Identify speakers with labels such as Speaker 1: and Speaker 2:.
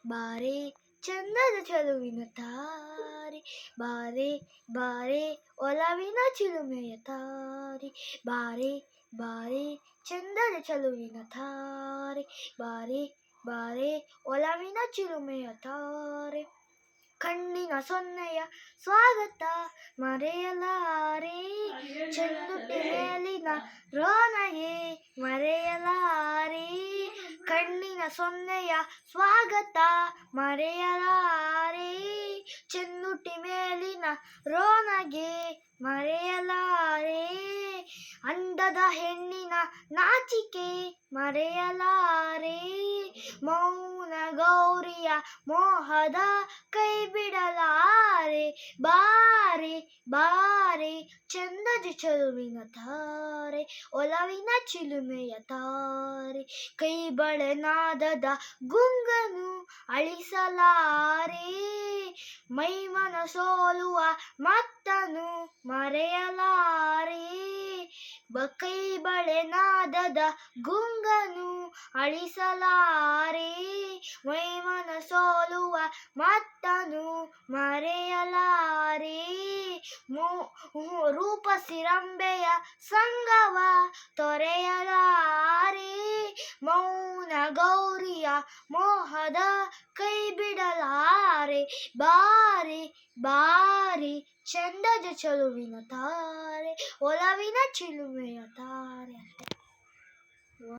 Speaker 1: ಬಾರೆ ಚಂದದ ಚೆಲುವಿನ ತಾರೆ, ಬಾರೆ ಬಾರೆ ಒಲವಿನ ಚಿಲುಮೆಯ ತಾರೆ, ಬಾರೆ ಬಾರೆ ಚಂದದ ಚೆಲುವಿನ ತಾರೆ, ಬಾರೆ ಬಾರೆ ಒಲವಿನ ಚಿಲುಮೆಯ ತಾರೆ. ಕಣ್ಣಿನ ಸೊನ್ನೆಯ ಸ್ವಾಗತ ಮರೆಯಲಾರೆ, ಚೆಂದುಟಿ ಮೇಲಿನ ರೋನಗೆ ಮರೆಯಲಾರೆ. ಕಣ್ಣಿನ ಸೊನ್ನೆಯ ಸ್ವಾಗತ ಮರೆಯಲಾರೆ, ಚೆಂದುಟಿ ಮೇಲಿನ ರೋನಗೆ ಮರೆಯಲಾರೆ. ಅಂದದ ಹೆಣ್ಣಿನ ನಾಚಿಕೆ ಮರೆಯಲಾರೆ, ಮೌನ ಗೌರಿಯ ಮೋಹದ ಕೈ ಬಿಡಲಾರೆ. ಬಾರೆ ಬಾರೆ ಚಂದದ ಚೆಲುವಿನ ತಾರೆ, ಒಲವಿನ ಚಿಲುಮೆಯ ತಾರೆ. ಕೈ ಬಳೆ ನಾದದ ಗುಂಗನು ಅಳಿಸಲಾರೆ, ಮೈಮನ ಸೋಲುವ ಮತ್ತನು ಮರೆಯಲಾರೆ. ಕೈ ಬಳೆ ನಾದದ ಗುಂಗನು ಅಳಿಸಲಾರೆ, ಮೈಮನ ಸೋಲುವ ಮತ್ತನು ಮರೆಯಲಾರೆ. ರೂಪಸಿರಂಬೆಯ ಸಂಗವ ತೊರೆಯಲಾರೆ, ಮೌನ ಗೌರಿಯ ಮೋಹದ ಕೈ ಬಿಡಲಾರೆ. ಬಾರೆ ಬಾರೆ ಚಂದದ ಚೆಲುವಿನ ತಾರೆ, ಒಲವಿನ ಚಿಲುಮೆಯ ತಾರೆ.